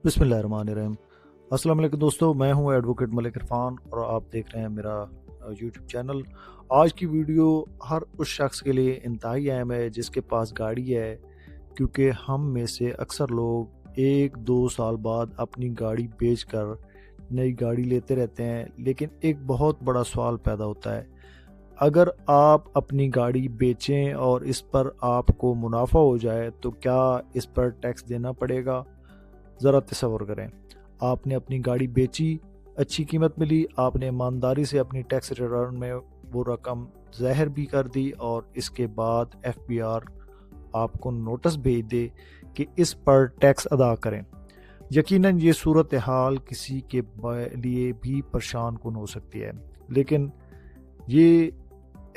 बिस्मिल्लाहिर्रहमानिर्रहीम। अस्सलाम वालेकुम दोस्तों, मैं हूं एडवोकेट मलिक इरफान और आप देख रहे हैं मेरा यूट्यूब चैनल। आज की वीडियो हर उस शख्स के लिए इंतहाई अहम है जिसके पास गाड़ी है, क्योंकि हम में से अक्सर लोग 1-2 साल बाद अपनी गाड़ी बेचकर नई गाड़ी लेते रहते हैं। लेकिन एक बहुत बड़ा सवाल पैदा होता है, अगर आप अपनी गाड़ी बेचें और इस पर आपको मुनाफा हो जाए तो क्या इस पर टैक्स देना पड़ेगा? ज़रा तसव्वुर करें, आपने अपनी गाड़ी बेची, अच्छी कीमत मिली, आपने ईमानदारी से अपनी टैक्स रिटर्न में वो रकम ज़ाहिर भी कर दी और इसके बाद FBR आपको नोटिस भेज दे कि इस पर टैक्स अदा करें। यकीनन ये सूरत हाल किसी के लिए भी परेशान कुन हो सकती है, लेकिन ये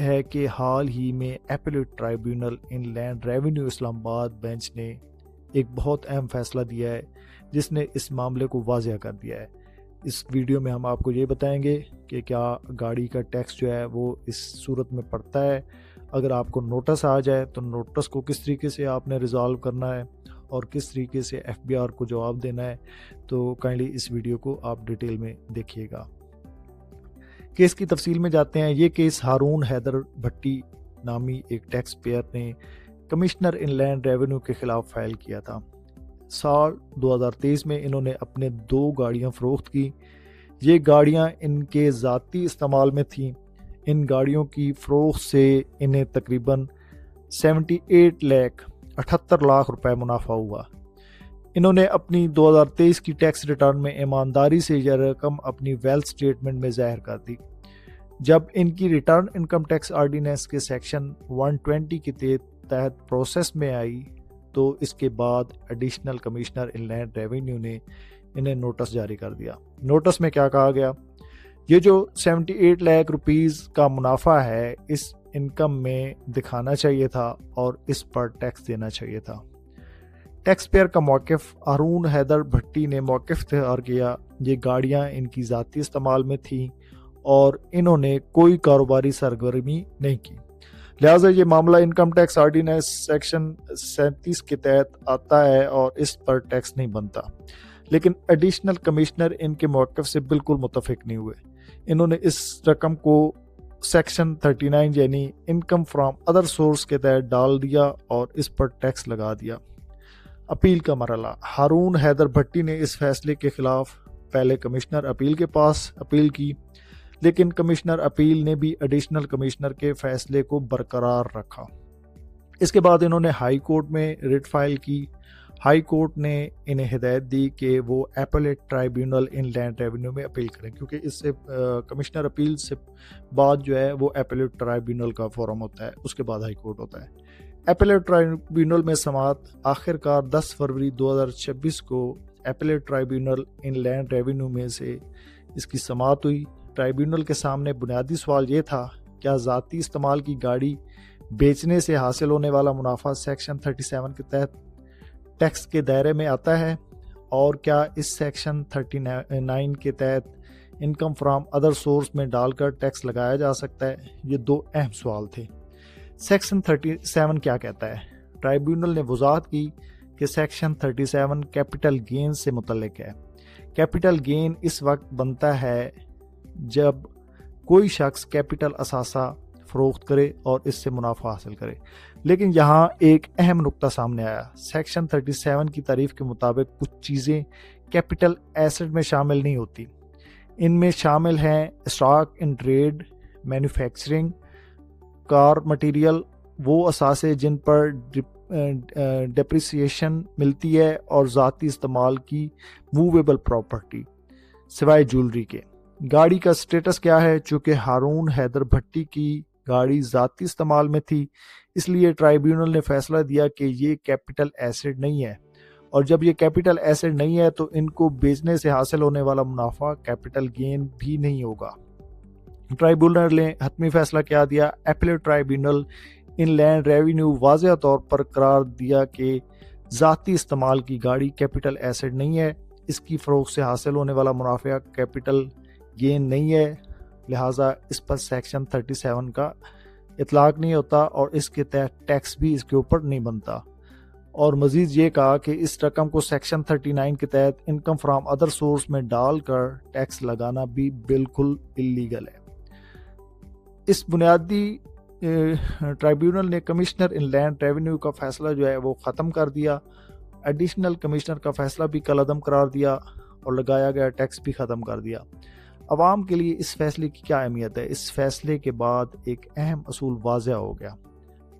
है कि हाल ही में appellate tribunal inland revenue Islamabad bench ने एक बहुत अहम फैसला दिया है जिसने इस मामले को वाज़ेह कर दिया है। इस वीडियो में हम आपको ये बताएंगे कि क्या गाड़ी का टैक्स जो है वो इस सूरत में पड़ता है, अगर आपको नोटिस आ जाए तो नोटिस को किस तरीके से आपने रिजॉल्व करना है और किस तरीके से FBR को जवाब देना है। तो काइंडली इस वीडियो को आप डिटेल में देखिएगा। केस की तफसील में जाते हैं। ये केस हारून हैदर भट्टी नामी एक टैक्स पेयर ने कमिश्नर इनलैंड रेवेन्यू के खिलाफ फाइल किया था। साल 2023 में इन्होंने अपने 2 गाड़ियां फरोख्त की। ये गाड़ियां इनके ज़ाती इस्तेमाल में थीं। इन गाड़ियों की फरोख्त से इन्हें तकरीबन 78 लाख रुपए मुनाफा हुआ। इन्होंने अपनी 2023 की टैक्स रिटर्न में ईमानदारी से यह रकम अपनी वेल्थ स्टेटमेंट में ज़ाहिर कर दी। जब इनकी रिटर्न इनकम टैक्स ऑर्डिनेंस के सेक्शन 120 के तहत प्रोसेस में आई तो इसके बाद एडिशनल कमिश्नर इनलैंड रेवेन्यू ने इन्हें नोटिस जारी कर दिया। नोटिस में क्या कहा गया? ये जो 78 लाख रुपीस का मुनाफा है, इस इनकम में दिखाना चाहिए था और इस पर टैक्स देना चाहिए था। टैक्स पेयर का मौक़िफ़ हारून हैदर भट्टी ने मौक़िफ़ इख्तियार किया। ये गाड़ियाँ इनकी ज़ाती इस्तेमाल में थीं और इन्होंने कोई कारोबारी सरगर्मी नहीं की, लिहाजा ये मामला इनकम टैक्स ऑर्डिनेंस सेक्शन 37 के तहत आता है और इस पर टैक्स नहीं बनता। लेकिन एडिशनल कमिश्नर इनके मौक़िफ़ से बिल्कुल मुतफ़िक नहीं हुए। इन्होंने इस रकम को सेक्शन 39 यानी इनकम फ्रॉम अदर सोर्स के तहत डाल दिया और इस पर टैक्स लगा दिया। अपील का मरहला। हारून हैदर भट्टी ने इस फैसले के खिलाफ पहले कमिश्नर अपील के पास अपील की, लेकिन कमिश्नर अपील ने भी एडिशनल कमिश्नर के फैसले को बरकरार रखा। इसके बाद इन्होंने हाई कोर्ट में रिट फाइल की। हाई कोर्ट ने इन्हें हिदायत दी कि वो एपेलेट ट्राइब्यूनल इनलैंड रेवेन्यू में अपील करें, क्योंकि इससे कमिश्नर अपील से बाद जो है वो एपेलेट ट्राइब्यूनल का फोरम होता है, उसके बाद हाई कोर्ट होता है। एपेलेट ट्राइब्यूनल में समाअत आखिरकार 10 फरवरी 2026 को एपेलेट ट्राइब्यूनल इनलैंड रेवेन्यू में से इसकी समाअत हुई। ट्राइब्यूनल के सामने बुनियादी सवाल ये था, क्या ज़ाती इस्तेमाल की गाड़ी बेचने से हासिल होने वाला मुनाफा सेक्शन 37 के तहत टैक्स के दायरे में आता है, और क्या इस सेक्शन 39 के तहत इनकम फ्रॉम अदर सोर्स में डालकर टैक्स लगाया जा सकता है? ये 2 अहम सवाल थे। सेक्शन 37 क्या कहता है? ट्राइब्यूनल ने वजाहत की कि सेक्शन 37 कैपिटल गेन से मुतल्लिक है। कैपिटल गेन इस वक्त बनता है जब कोई शख्स कैपिटल असासा फरोख्त करे और इससे मुनाफा हासिल करे। लेकिन यहाँ एक अहम नुक्ता सामने आया। सेक्शन 37 की तारीफ के मुताबिक कुछ चीज़ें कैपिटल एसेट में शामिल नहीं होती। इनमें शामिल हैं stock in trade, manufacturing, car material, वो असासे जिन पर डेप्रिसिएशन मिलती है, और ज़ाती इस्तेमाल की मूवेबल प्रॉपर्टी सिवाय ज्वेलरी के। गाड़ी का स्टेटस क्या है? चूँकि हारून हैदर भट्टी की गाड़ी ज़ाती इस्तेमाल में थी, इसलिए ट्राइब्यूनल ने फैसला दिया कि ये कैपिटल एसेट नहीं है, और जब ये कैपिटल एसेट नहीं है तो इनको बेचने से हासिल होने वाला मुनाफा कैपिटल गेन भी नहीं होगा। ट्राइब्यूनल ने हतमी फैसला क्या दिया? एपेलेट ट्राइब्यूनल इनलैंड रेवेन्यू वाज़ेह तौर पर करार दिया कि ज़ाती इस्तेमाल की गाड़ी कैपिटल एसेट नहीं है, इसकी फ़रोख्त से हासिल होने वाला मुनाफा कैपिटल गेन नहीं है, लिहाजा इस पर सेक्शन 37 का इतलाक नहीं होता और इसके तहत टैक्स भी इसके ऊपर नहीं बनता। اور مزید یہ کہا کہ اس رقم کو سیکشن 39 کے تحت انکم فرام ادر سورس میں ڈال کر ٹیکس لگانا بھی بالکل اللیگل ہے۔ اس بنیادی ٹرائیبیونل نے کمشنر ان لینڈ ریونیو کا فیصلہ جو ہے وہ ختم کر دیا، ایڈیشنل کمشنر کا فیصلہ بھی کالعدم قرار دیا اور لگایا گیا ٹیکس بھی ختم کر دیا۔ عوام کے لیے اس فیصلے کی کیا اہمیت ہے؟ اس فیصلے کے بعد ایک اہم اصول واضح ہو گیا۔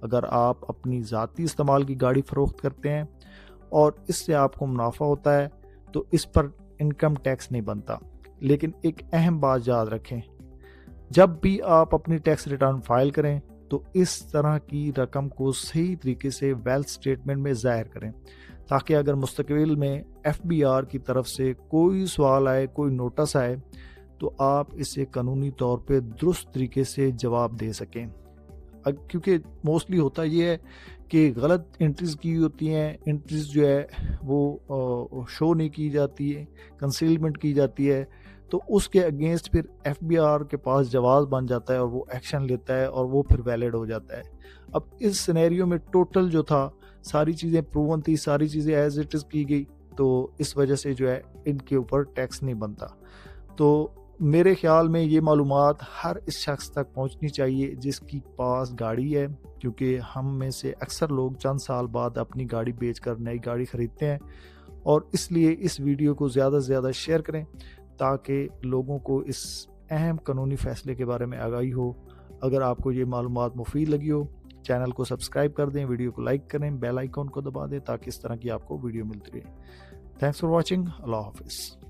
اگر آپ اپنی ذاتی استعمال کی گاڑی فروخت کرتے ہیں اور اس سے آپ کو منافع ہوتا ہے تو اس پر انکم ٹیکس نہیں بنتا، لیکن ایک اہم بات یاد رکھیں، جب بھی آپ اپنی ٹیکس ریٹرن فائل کریں تو اس طرح کی رقم کو صحیح طریقے سے ویلتھ اسٹیٹمنٹ میں ظاہر کریں، تاکہ اگر مستقبل میں FBR کی طرف سے کوئی سوال آئے، کوئی نوٹس آئے تو آپ اسے قانونی طور پہ درست طریقے سے جواب دے سکیں۔ کیونکہ موسٹلی ہوتا یہ ہے کہ غلط انٹریز کی ہوتی ہیں، انٹریز جو ہے وہ شو نہیں کی جاتی ہے، کنسیلمنٹ کی جاتی ہے، تو اس کے اگینسٹ پھر FBR کے پاس جواز بن جاتا ہے اور وہ ایکشن لیتا ہے اور وہ پھر ویلڈ ہو جاتا ہے۔ اب اس سینیریو میں ٹوٹل جو تھا ساری چیزیں پروون تھی، ساری چیزیں ایز اٹ از کی گئی، تو اس وجہ سے جو ہے ان کے اوپر ٹیکس نہیں بنتا۔ تو میرے خیال میں یہ معلومات ہر اس شخص تک پہنچنی چاہیے جس کی پاس گاڑی ہے، کیونکہ ہم میں سے اکثر لوگ چند سال بعد اپنی گاڑی بیچ کر نئی گاڑی خریدتے ہیں، اور اس لیے اس ویڈیو کو زیادہ سے زیادہ شیئر کریں تاکہ لوگوں کو اس اہم قانونی فیصلے کے بارے میں آگاہی ہو۔ اگر آپ کو یہ معلومات مفید لگی ہو، چینل کو سبسکرائب کر دیں، ویڈیو کو لائک کریں، بیل آئیکن کو دبا دیں تاکہ اس طرح کی آپ کو ویڈیو ملتی رہے۔ تھینکس فار واچنگ، اللہ حافظ۔